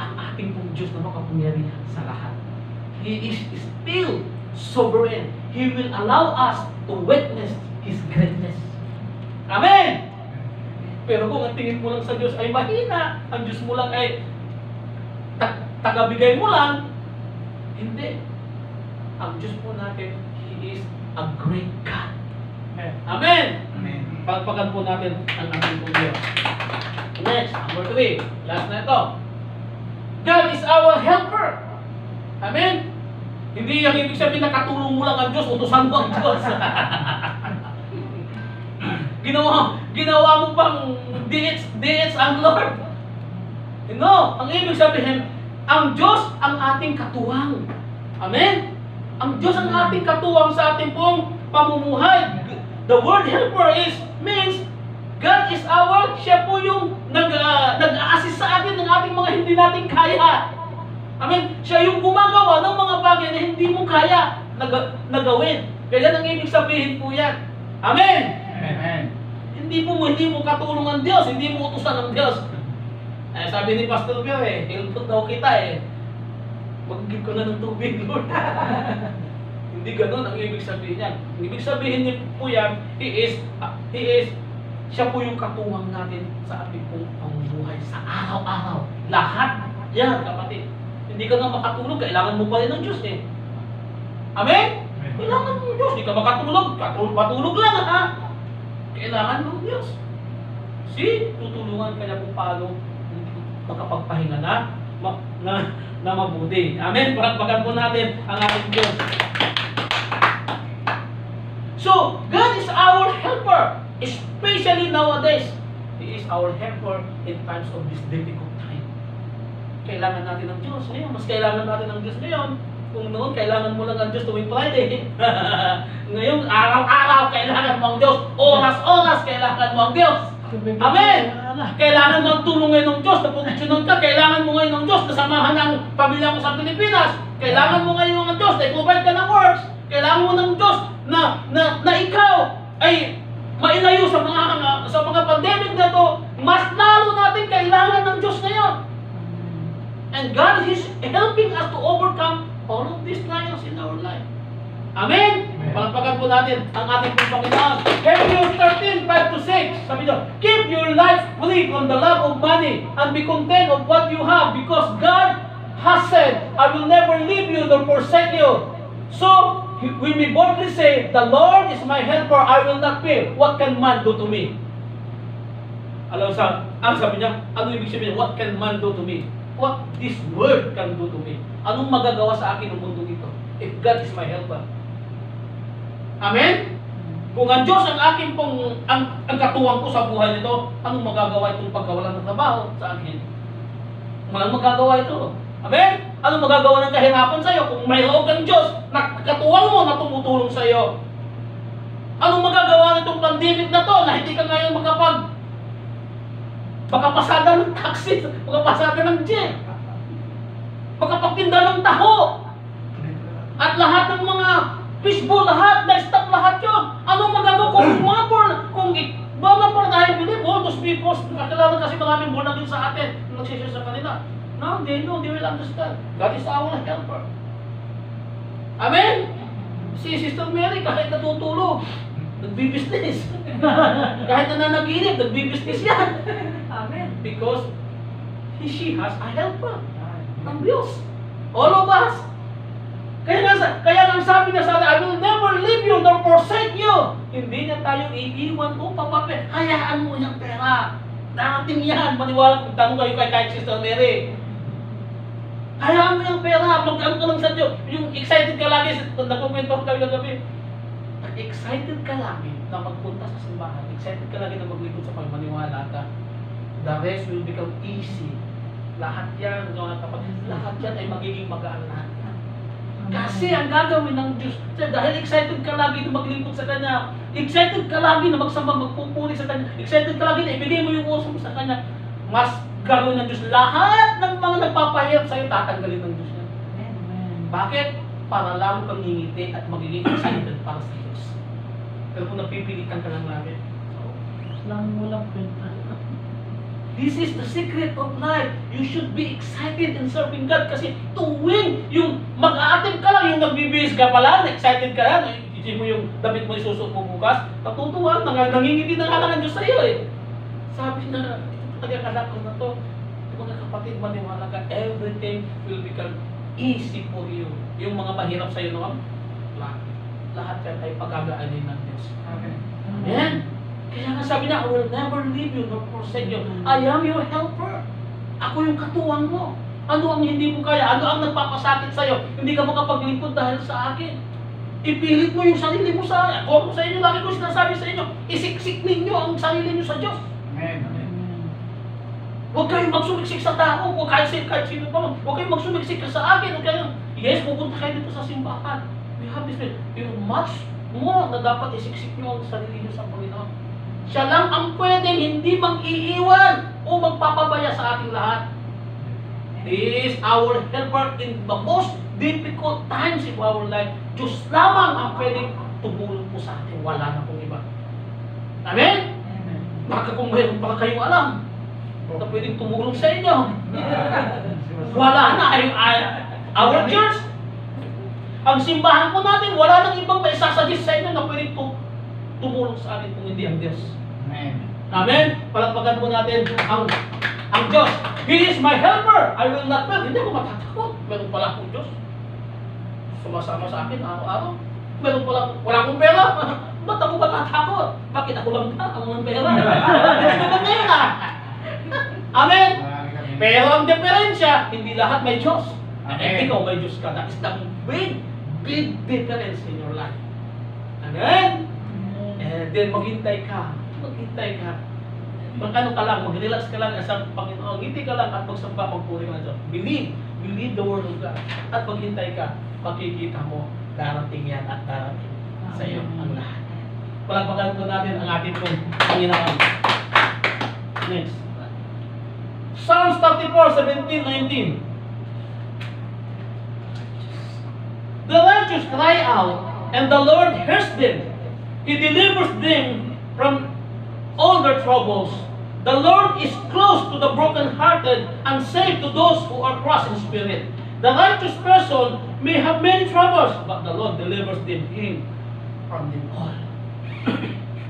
Ang ating pong Diyos na makapangyarihan sa lahat. He is still sovereign. He will allow us to witness His greatness. Amen! Pero kung ang tingin mo lang sa Diyos ay mahina, ang Diyos mo lang ay tagabigay mo lang, hindi. Ang Diyos po natin, He is a great God. Amen! Amen. Pagpagan po natin ang ating pong Diyos. Next, number 3. Last na ito. God is our helper. Amen? Hindi yung ibig sabihin na katulong mo lang ang Diyos, utusan mo ang Diyos. Ginawa mo pang DH ang Lord. No, ang ibig sabihin, ang Diyos ang ating katuwang. Amen? Ang Diyos ang ating katuwang sa ating pong pamumuhay. The word helper means God is siya po yung nag-a-assist sa atin ng ating mga hindi natin kaya. Amen? Siya yung gumagawa ng mga bagay na hindi mo kaya nagawin. Kaya ang ibig sabihin po yan. Amen? Amen. Hindi mo katulong ang Diyos, hindi mo utusan ng Diyos. Sabi ni Pastor Bill helpot daw kita mag-give ko na ng tubig, Lord. Hindi ganun ang ibig sabihin niya. Ang ibig sabihin niya po yan, siya po yung katuwang natin sa ating pong pamumuhay sa araw-araw. Lahat yan, kapatid. Hindi ka nga makatulog, kailangan mo pa rin ng Diyos Amen? Kailangan mo ng Diyos. Hindi ka makatulog, patulog lang Kailangan mo ng Diyos. Tutulungan ka niya kung paano makapagpahinga na mabuti. Amen? Pagpagan po natin ang ating Diyos. So, God is our helper. Especially nowadays, He is our helper in times of this difficult time. Kailangan natin ng Diyos ngayon. Mas kailangan natin ng Diyos ngayon. Kung noon, kailangan mo lang ng Diyos tuwing Friday. Ngayon, araw-araw kailangan mo ang Diyos. Oras-oras kailangan mo ang Diyos. Amen! Kailangan mo ang tulong ngayon ng Diyos. Napupusunan ka. Kailangan mo ngayon ng Diyos. Kasamahan ng pamilya mo sa Pilipinas. Kailangan mo ngayon ng Diyos. Na-provide ka ng works. Kailangan mo ng Diyos na ikaw ay mailayo sa mga pandemic na to. Mas lalo natin kailangan ng Diyos ngayon. And God is helping us to overcome all of these trials in our life. Amen? Palagpagan po natin ang ating Panginoon. Hebrews 13:5-6. Sabi nyo, keep your life free from the love of money and be content of what you have because God has said, I will never leave you nor forsake you. So, we may boldly say, the Lord is my helper, I will not fear. What can man do to me? Alam sabi niya, ano ibig sabihin? What can man do to me? what this word can do to me. Anong magagawa sa akin ng mundo ito? If God is my helper. Amen? Kung ang Diyos ang akin pong, ang katuwang ko sa buhay nito, anong magagawa itong pagkawalan ng trabaho sa akin? Anong magagawa ito? Amen? Anong magagawa ng kahirapan sa iyo kung mayroon kang Diyos na katuwang mo na tumutulong sa iyo? Anong magagawa nitong pandemic na to na hindi ka ngayon makapasada ng taxi, makapasada ng jeep, makapagtinda ng taho, at lahat ng mga fishbowl, lahat, na-stop lahat yun. Anong magagawa kung mga born I believe all those people, kakilala kasi maraming born again sa atin, nagsishare sa kanila. Now they know, they will understand. God is our helper. Amen? Si Sister Mary, kahit natutulog, nagbi-business. Kahit nananaginip, nagbi-business yan. Amen. Because she has a helper. Ang Diyos. All of us. Kaya nga sabi niya sa atin, I will never leave you nor forsake you. Hindi niya tayo iiwan o papape. Hayaan mo yung pera. Darating yan. Maniwala kung tanong kayo kay Sister Mary. Hayaan mo yung pera. Mag-ano ka lang sa Diyos. Yung excited ka lagi. Nagkukwento ko kami kagabi. Excited ka lagi na magpunta sa simbahan. Excited ka lagi na maglingkod sa pagmaniwala ka. The rest will become easy. Lahat yan, mga kapatid, lahat yan ay magiging magaan lahat. Kasi ang gagawin ng Diyos, dahil excited ka lagi na maglingkod sa Kanya, excited ka lagi na magsamba, magpupuri sa Kanya, excited ka lagi na ibigay mo yung uso mo sa Kanya, mas gagawin ng Diyos lahat ng mga nagpapahirap sa'yo, tatanggalin ng Diyos yan. Bakit? Para lang kang ngingiti at magiging excited para sa Diyos. Pero kung napipilitan ka lang lagi, Lang walang kwenta. this is the secret of life. You should be excited in serving God kasi tuwing yung mag-a-attend ka lang, yung nagbibihis ka pala, excited ka yan, isip mo yung damit mo isusuot mo bukas, natutuwa, nangingiti na nga ng Diyos sa iyo eh. Sabi na, ito talaga anak ko na to, mga kapatid, maniwala ka, everything will become easy for you. Yung mga mahirap sa iyo noon, lahat yan ay pagagaanin ng Diyos. Amen? Kaya nga sabi niya, I will never leave you nor forsake you. I am your helper. Ako yung katuwang mo. Ano ang hindi mo kaya? Ano ang nagpapasakit sa'yo? Hindi ka makapaglingkod dahil sa akin. Ipilit mo yung sarili mo sa akin. Ako sa inyo, lagi ko sinasabi sa inyo, isiksik ninyo ang sarili niyo sa Diyos. Amen. Huwag kayong magsumiksik sa tao. Huwag kahit sino pa man. Huwag kayong magsumiksik sa akin. Huwag kayong, yes, pupunta kayo dito sa simbahan. We have this way. You're much more na dapat isiksik niyo ang sarili niyo sa Panginoon. Siya lang ang pwedeng hindi mag-iiwan o magpapabaya sa ating lahat. He is our helper in the most difficult times in our life. Diyos lamang ang pwedeng tumulong po sa atin. Wala na pong iba. Amen? Baka kung mayroon pa kayong alam na pwedeng tumulong sa inyo. Wala na. Our church, ang simbahan po natin, wala nang ibang may sasuggest sa inyo na pwedeng tumulong sa atin kung hindi ang Diyos. Amen. Amen? Palagpagan po natin ang Diyos. He is my helper. I will not fail. Hindi ako matatakot. Meron pala akong Diyos. Sumasama sa akin araw-araw. Meron pala, wala akong pera. Ba't ako matatakot? Bakit ako lang ka? Ako ng pera. Hindi naman ngayon ah. Amen? Pero ang diferensya, hindi lahat may Diyos. Amen. Ikaw may Diyos ka. That is the big difference in your life. Amen? And then maghintay ka. Magkano ka lang, mag-relax ka lang sa Panginoon. Hindi ka lang at magsamba, magpuri ka lang. Believe the word of God. At maghintay ka, makikita mo, darating yan at darating sa iyo ang lahat. Palagpagan po natin ang ating pong Panginoon. Next. Psalms 34:17-19. The righteous cry out, and the Lord hears them. He delivers them from all their troubles. The Lord is close to the brokenhearted and save to those who are crushed in spirit. The righteous person may have many troubles, but the Lord delivers him from them all.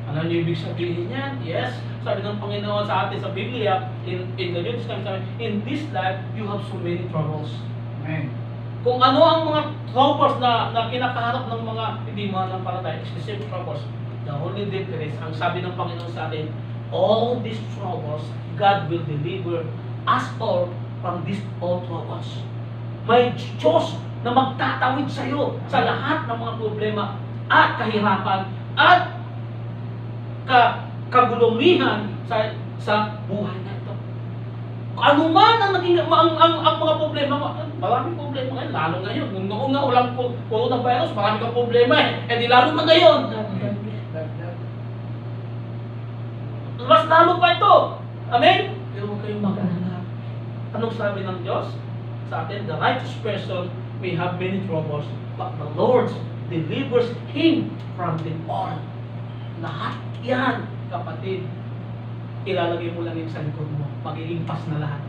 Ano yung ibig sabihin yan? Yes, sabi ng Panginoon sa atin sa Biblia, in the New Testament, sabi, in this life, you have so many troubles. Amen. Kung ano ang mga troubles na kinakaharap ng mga hindi mananampalataya, specific troubles, the only difference, ang sabi ng Panginoon sa atin, all these troubles, God will deliver us all from this all troubles. May Diyos na magtatawid sa iyo sa lahat ng mga problema at kahirapan at kagulumihan sa buhay na ito. Ano man ang naging ang mga problema mo, maraming problema ngayon, lalo ngayon. Nung noong nga walang coronavirus, marami kang problema eh di lalo na ngayon. Mas lalo pa ito. Amen? Pero huwag kayong mag-alala. Anong sabi ng Diyos sa atin? The righteous person may have many troubles, but the Lord delivers him from them all. Lahat yan, kapatid, ilalagay mo lang yung sa likod mo. Magiging pas na lahat.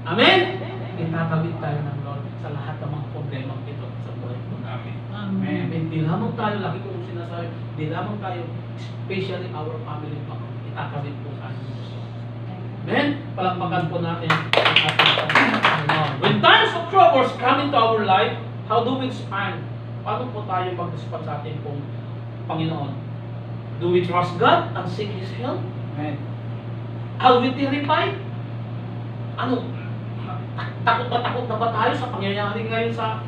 Amen? Itatawid tayo ng Lord sa lahat ng mga problema ito sa buhay mo. Amen. Amen. Di lamang tayo, lagi kong sinasabi, di lamang tayo, especially our family, itatawid po sa ating Diyos. Amen? Palakpakan po natin ang ating Panginoon. When times of troubles come into our life, how do we respond? Paano po tayo mag-respond sa ating pong Panginoon? Do we trust God and seek His help? Amen. Are we terrified? Ano? Takot na ba tayo sa pangyayari ngayon sa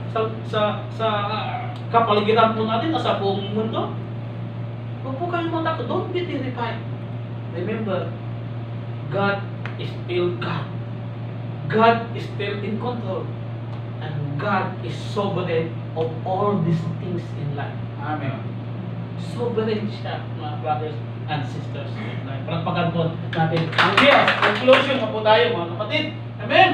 kapaligiran po natin, sa buong mundo? Huwag po kayong matakot. Don't be terrified. Remember, God is still God. God is still in control. And God is sovereign of all these things in life. Amen. Sovereign siya, mga brothers and sisters in life. Palagpagan po natin. Yes, conclusion na po tayo, mga kapatid. Amen?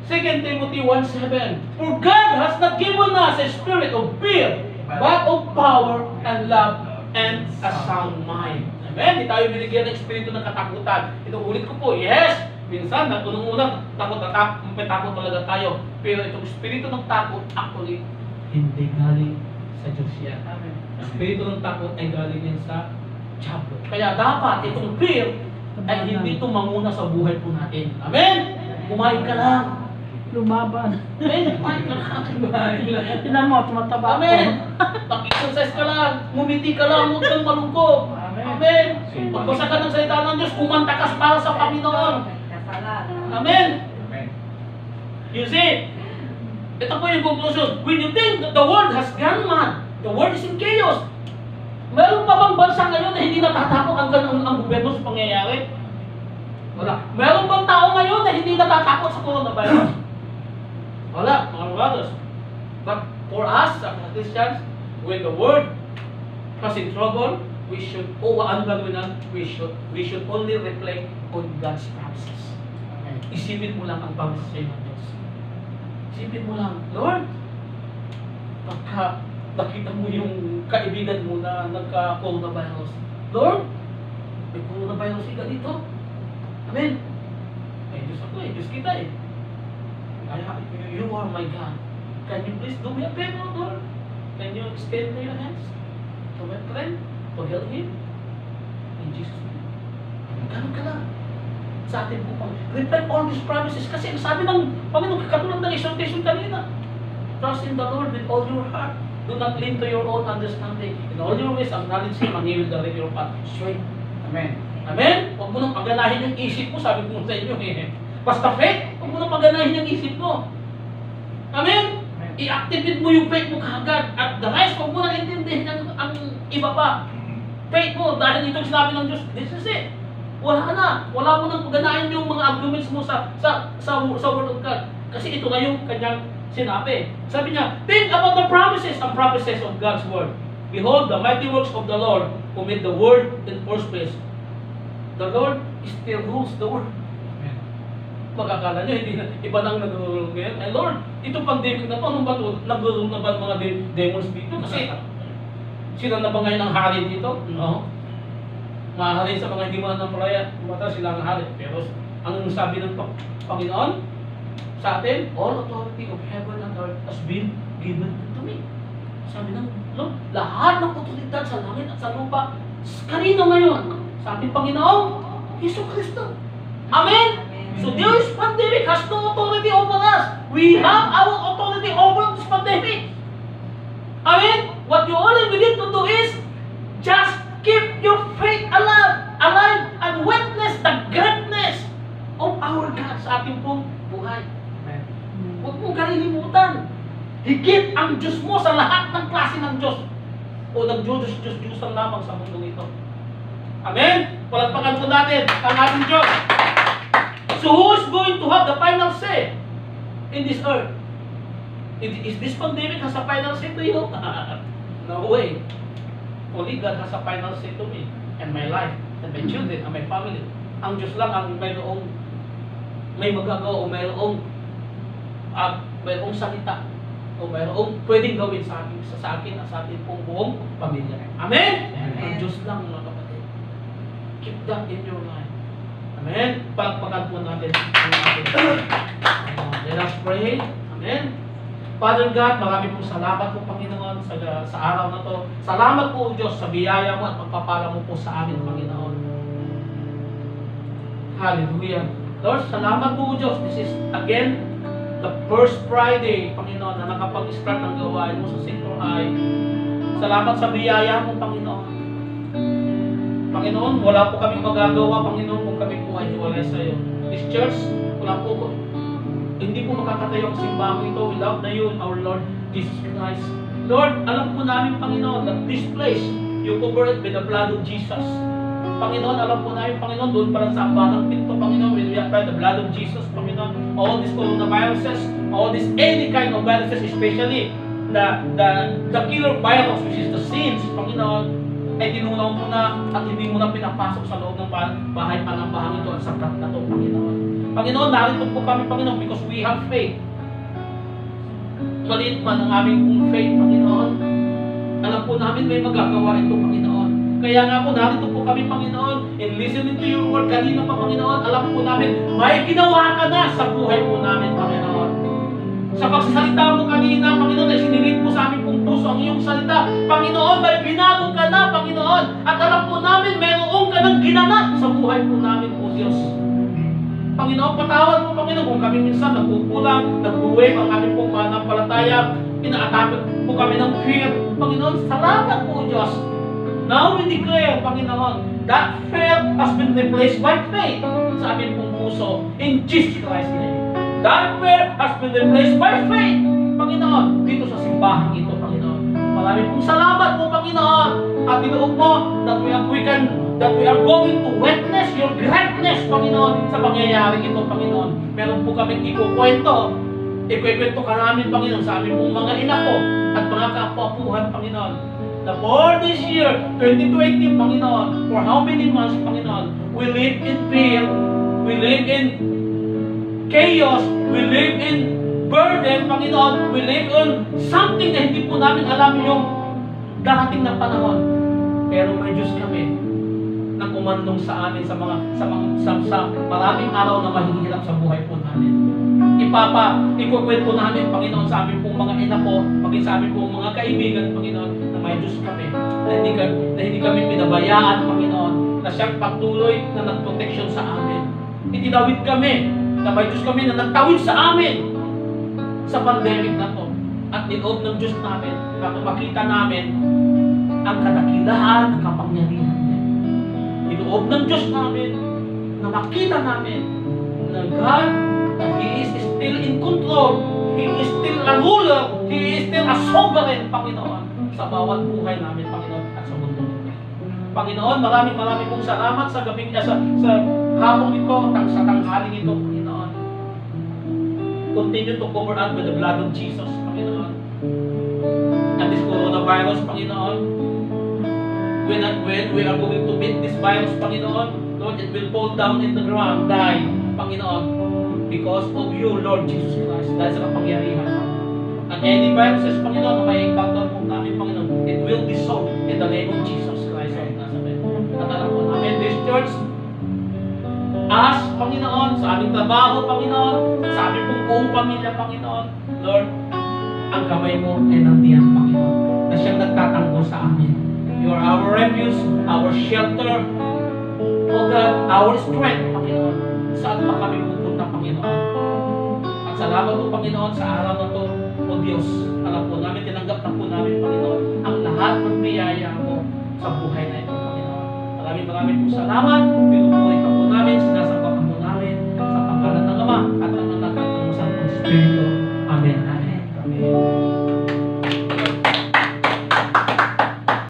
2 Timothy 1:7. For God has not given us a spirit of fear, but of power and love and a sound mind. Amen? Di tayo binigyan ng espiritu ng katakutan. Inuulit ko po, yes, minsan, unang-unang may takot talaga tayo. Pero itong espiritu ng takot, actually, hindi galing sa Diyos yan. Amen. Ang espiritu ng takot ay galing yan sa diablo. Kaya dapat itong fear ay hindi ito manguna sa buhay po natin. Amen? Kumain ka lang. Lumaban. Amen? Kumain ka lang. Kumain lang. Tinan mo, tumataba ako. Amen? Mag-exercise ka lang. Ngumiti ka lang. Huwag kang malungkot. Amen. Amen? Magbasa ka ng salita ng Diyos. Kumanta ka para sa Panginoon. Amen? Amen. You see? Ito po yung conclusion. When you think that the world has gone mad, the world is in chaos. Meron pa bang bansa ngayon na hindi natatakot ang gobyerno sa pangyayari? Wala. Meron bang tao ngayon na hindi natatakot sa coronavirus? Wala, mga brothers. But for us, as Christians, when the world has in trouble, we should, ano gagawin natin? We should only reflect on God's promises. Amen. Isipin mo lang ang promises ng Diyos. Isipin mo lang, Lord, pagka nakita mo yung kaibigan mo na nagka-coronavirus, Lord, may coronavirus ka dito. Amen. Ay, Diyos ako eh. Diyos kita eh. Kaya, you are my God. Can you please do me a favor, Lord? Can you extend your hands to my friend to help him? In Jesus' name. Ganun ka lang. Sa atin po pang reflect all these promises. Kasi ang sabi ng Panginoon, katulad ng exhortation kanina, trust in the Lord with all your heart. Do not lean to your own understanding. In all your ways, acknowledge Him and He will direct your path straight. Amen. Amen? Huwag mo nang paganahin yung isip mo, sabi ko sa inyo eh. Basta faith, huwag mo nang paganahin yung isip mo. Amen? I-activate mo yung faith mo kagad. At the rest, huwag mo nang intindihin ang iba pa. Faith mo, dahil itong sinabi ng Diyos, this is it. Wala na. Wala mo nang paganahin yung mga arguments mo sa Word of God. Kasi ito na yung kanyang sinabi. Sabi niya, think about the promises and promises of God's Word. Behold, the mighty works of the Lord who made the Word in first place. The Lord still rules the world. Amen. Magkakala nyo, hindi na, iba nang nag-rule ngayon. Ay Lord, itong pandemic na to, anong ba ito? Nag-rule na ba mga demons dito? Kasi sila na ba ngayon ang hari dito? No. Mahalin sa mga hindi mo ng malaya, mata sila ang hari. Pero ang sabi ng Panginoon sa atin, all authority of heaven and earth has been given to me. Sabi ng Lord, lahat ng otoridad sa langit at sa lupa, kanino ngayon? Sa ating Panginoong Hesus Kristo. Amen? So this pandemic has no authority over us. We have our authority over this pandemic. Amen? What you only need to do is just keep your faith alive and witness the greatness of our God sa ating pong buhay. higit ang Diyos mo sa lahat ng klase ng Diyos. O nag-Diyos lang lamang sa mundo ito. Amen? Palagpakan po natin ang ating Diyos. So who is going to have the final say in this earth? Is this pandemic has a final say to you? No way. Only God has a final say to me and my life and my children and my family. Ang Diyos lang ang may magagawa o mayroong salita o mayroong pwedeng gawin sa akin at sa ating pong buong pamilya. Amen? Ang Diyos lang, mga kapatid. Keep that in your life. Amen? Palakpakan po natin ang ating let us pray. Amen? Father God, marami pong salamat po, Panginoon, sa araw na to. Salamat po, Diyos, sa biyaya mo at pagpapala mo po sa amin, Panginoon. Hallelujah. Lord, salamat po, Diyos. This is, again, the first Friday, Panginoon, na nakapag-start ng gawain mo sa Central High. Salamat sa biyaya mo, Panginoon. Panginoon, wala po kami magagawa, Panginoon, kung kami po ay hiwalay sa iyo. This church, wala po, hindi po makakatayo ang simbahan ito without you, our Lord Jesus Christ. Lord, alam po namin, Panginoon, that this place, you cover it with the blood of Jesus. Panginoon, alam po namin, Panginoon, doon pa lang sa ambanang pinto, Panginoon, when we apply the blood of Jesus, Panginoon, all these coronaviruses, all these any kind of viruses, especially the killer virus, which is the sins, Panginoon, ay tinunaw mo na at hindi mo na pinapasok sa loob ng bahay panambahan ito at sapat na ito, Panginoon. Panginoon, narito po kami, Panginoon, because we have faith. Maliit man ang aming kong faith, Panginoon. Alam po namin may magagawa ito, Panginoon. Kaya nga po, narito po kami, Panginoon, in listening to your word kanina pa, Panginoon, alam po namin, may ginawa ka na sa buhay po namin, Panginoon. Sa pagsasalita mo kanina, Panginoon, ay sinilit mo sa aming pong puso ang iyong salita. Panginoon, may binago ka na, Panginoon. At alam po namin, mayroong ka ng ginanap sa buhay po namin, po Diyos. Panginoon, patawad mo, Panginoon, kung kami minsan nagkukulang, nag-wave ang aming pong pananampalataya, inaatake po kami ng fear. Panginoon, salamat po, Diyos. Now we declare, Panginoon, that fear has been replaced by faith sa aming pong puso. In Jesus Christ's name. That fear has been replaced by faith, Panginoon, dito sa simbahan ito, Panginoon. Maraming pong salamat po, Panginoon. At tinuog mo that we are going to witness your greatness, Panginoon, sa pangyayaring ito, Panginoon. Meron po kaming ikukwento ka namin, Panginoon, sa aming pong mga inapo at mga kaapu-apuhan, Panginoon. Na for this year, 2020, Panginoon, for how many months, Panginoon, we live in fear, we live in chaos, we live in burden, Panginoon, we live on something na hindi po namin alam yung darating na panahon. Pero may Diyos kami na kumandong sa amin sa maraming araw na mahihirap sa buhay po namin. Ikukwento namin, Panginoon, sa amin pong mga ina po, maging sa amin pong mga kaibigan, Panginoon, na may Diyos kami, na hindi kami pinabayaan, Panginoon, na siyang patuloy na nagproteksyon sa amin. Itinawid kami, na may Diyos kami na nagtawid sa amin sa pandemic na to. At niloob ng Diyos namin, na makita namin ang kadakilaan, ang kapangyarihan niya. Niloob ng Diyos namin, na makita namin na God, that He is still in control, He is still a ruler, He is still a sovereign, Panginoon, sa bawat buhay namin, Panginoon, at sa mundo nito. Panginoon, maraming pong salamat sa gabing sa hapong ito, sa tanghaling ito, Panginoon. Continue to cover us with the blood of Jesus, Panginoon. And this coronavirus, Panginoon, when we are going to beat this virus, Panginoon, Lord, it will fall down in the ground, die, Panginoon, because of you, Lord Jesus Christ, dahil sa kapangyarihan. And any viruses, Panginoon, na may encounter po namin, Panginoon, it will dissolve in the name of Jesus Christ of Nazareth. At alam po namin, this church, as, Panginoon, sa aming trabaho, Panginoon, sa aming pong buong pamilya, Panginoon, Lord, ang kamay mo ay nandiyan, Panginoon, na siyang nagtatanggol sa amin. You are our refuge, our shelter, O God, our strength, Panginoon. Saan pa kami pupunta, Panginoon? At salamat po, Panginoon, sa araw na to, O Diyos. Alam po namin, tinanggap na po namin, Panginoon, ang lahat ng biyaya mo sa buhay na ito, Panginoon. Maraming po salamat. Pinupuri ka po namin, sinasamba ka po namin sa pangalan ng Ama at ng Anak at ng Santo Espiritu.